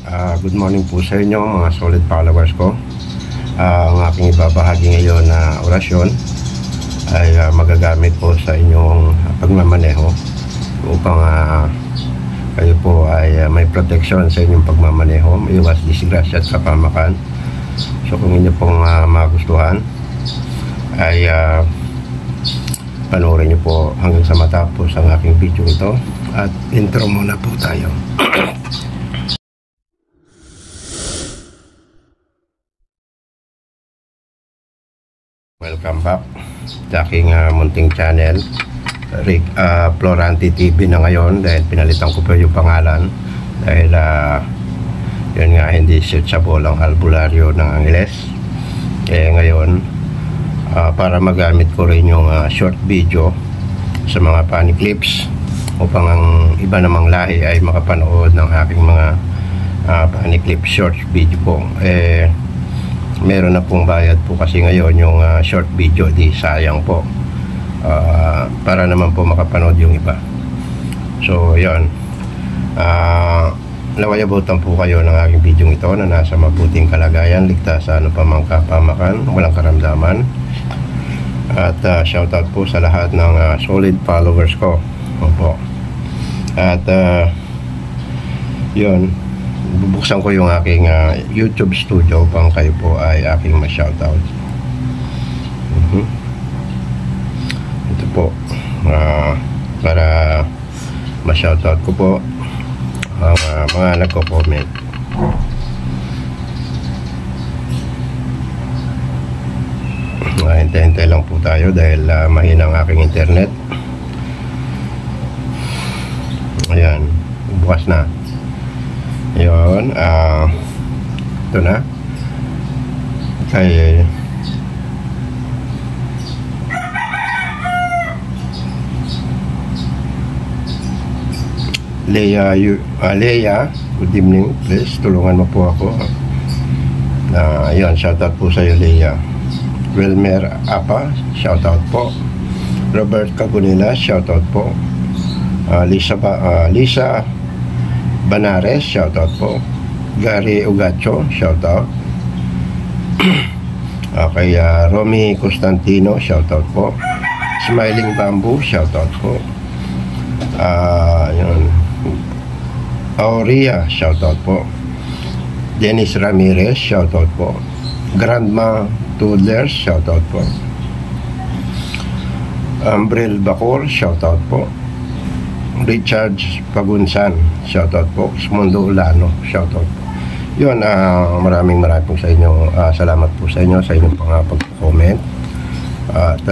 Good morning po sa inyo mga solid followers ko. Ang aking ibabahagi ngayon na orasyon ay magagamit po sa inyong pagmamaneho upang kayo po ay may protection sa inyong pagmamaneho, iwas disgrasya at kapamakan. So kung inyo pong magustuhan ay panoorin nyo po hanggang sa matapos ang aking video ito. At intro muna po tayo. Welcome back sa aking munting channel, Rick Florante TV na ngayon, dahil pinalitan ko po yung pangalan dahil yun nga, hindi searchable ang albularyo ng Angeles. Ngayon para magamit ko rin yung short video sa mga funny clips upang ang iba namang lahi ay makapanood ng aking mga funny clip short video po. Meron na pong bayad po kasi ngayon yung short video, di sayang po, para naman po makapanood yung iba. So yun, nawayabutan po kayo ng aking video ito na nasa mabuting kalagayan, ligtas sa ano pa mang kapamakan, walang karamdaman. At shoutout po sa lahat ng solid followers ko. Opo. At yun, bubuksan ko yung aking YouTube studio upang kayo po ay aking ma-shoutout. Ito po, para ma-shoutout ko po ang mga nagko-comment. Hintay-hintay lang po tayo dahil mahina ang aking internet. Ayan, bukas na. Yun, ito na. Kay Leia, good evening, please tulungan mo po ako. Yun, shoutout po sa iyo, Leia. Wilmer Apa, shoutout po. Robert Cagunila, shoutout po. Lisa Banares, shoutout po. Gary Ugacho, shoutout. Okay, Romy Constantino, shoutout po. Smiling Bamboo, shoutout po. Yun. Aurea, shoutout po. Dennis Ramirez, shoutout po. Grandma Toddlers, shoutout po. Ambril Bacor, shoutout po. Richard Pagunsan, shoutout po. Smundo Ulano, shoutout po. Yun, maraming po sa inyo. Salamat po sa inyo sa inyong pag-comment. At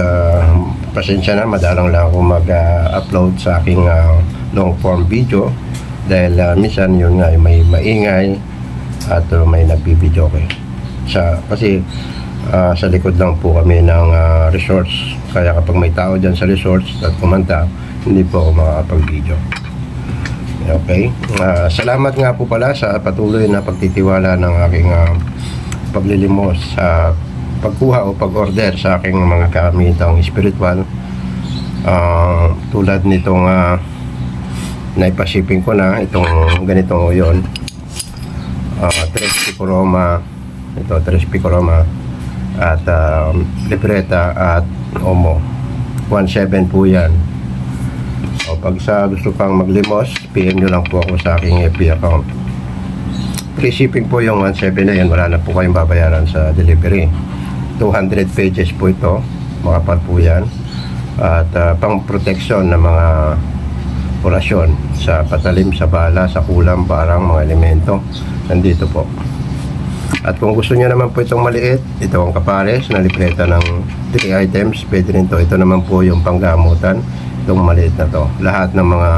pasensya na, madalang lang ako mag-upload sa aking long form video dahil minsan yun nga, may maingay at may nagbibideo kasi sa likod lang po kami ng resorts, kaya kapag may tao dyan sa resorts at kumanta, hindi po ako makakapag-video. Okay, salamat nga po pala sa patuloy na pagtitiwala ng aking paglilimos sa pagkuha o pag-order sa aking mga kagamitang spiritual, tulad nitong naipashipping ko na itong ganitong yun, Tres Picoroma, ito Tres Picoroma at libreta at Omo, 1.7 po yan. O pag gusto pang maglimos, PM nyo lang po ako sa aking FB account. Free shipping po yung 1.7 na yan, wala na po kayong babayaran sa delivery. 200 pages po ito, makapal po yan. At pang protection ng mga orasyon sa patalim, sa bala, sa kulang, barang, mga elemento, nandito po. At kung gusto niyo naman po itong maliit, ito ang kapares na libreta ng 3 items, pwede rin to. Ito naman po yung panggamutan, itong maliit na to. Lahat ng mga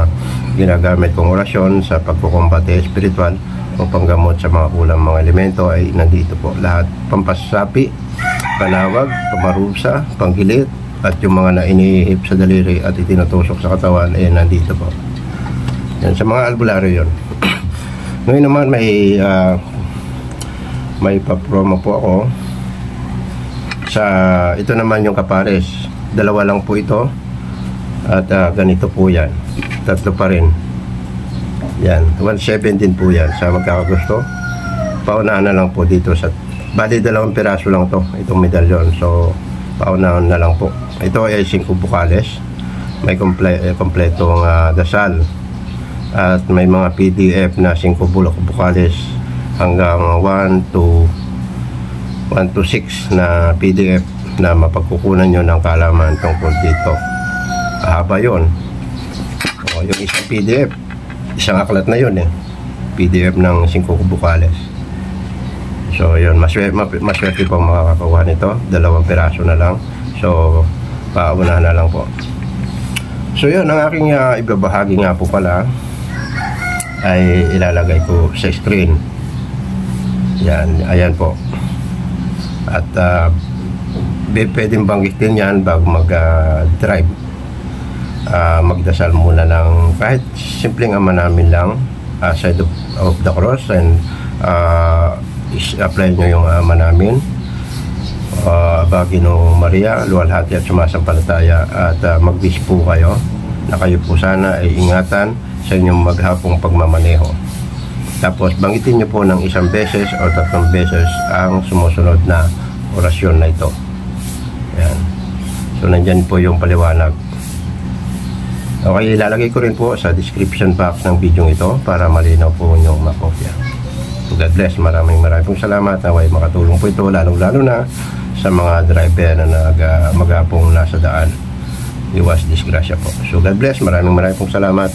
ginagamit kong orasyon sa pagkukumbate spiritual o panggamot sa mga kulang, mga elemento ay nandito po. Lahat, pampasapi, panawag, pamarusa, panggilit, at yung mga nainihip sa daliri at itinutusok sa katawan ay nandito po. Yan, sa mga albularyo yun. Ngayon naman may pa-promo po ako sa ito naman yung kapares. Dalawa lang po ito at ganito po yan, tatlo pa rin. Yan, 1.7 din po yan sa magkakagusto. Paunahan na lang po dito sa, bali 2 piraso lang to, itong medalyon. So paunahan na lang po. Ito ay 5 bukales, may kompletong dasal, at may mga PDF na 5 bukales hanggang 1 to 6 na PDF na mapagkukunan nyo ng kaalaman tungkol dito. Haba yun. O, yung isang PDF, isang aklat na yun PDF ng 5 bukales. So yun, maswerte po makakakuha nito, 2 piraso na lang. So paunahan na lang po. So yun, ang aking ibabahagi nga po pala ay ilalagay ko sa screen. Yan, ayan po. At pwedeng banggitin yan bago mag-drive. Magdasal muna ng kahit simpleng Ama Namin lang, side of the cross, and apply nyo yung Ama Namin, Bagino Maria, luwalhati at sumasampalataya, at mag-wish po kayo na kayo po sana ay ingatan sa inyong maghapong pagmamaneho. Tapos banggitin nyo po ng 1 beses o 3 beses ang sumusunod na orasyon na ito. Yan. So nandyan po yung paliwanag. Okay, ilalagay ko rin po sa description box ng video ito para malinaw po yung makopya. So God bless, maraming pong salamat. Naway makatulong po ito lalong-lalo na sa mga driver na maghapong nasa daan. Iwas disgrasya po. So God bless, maraming pong salamat.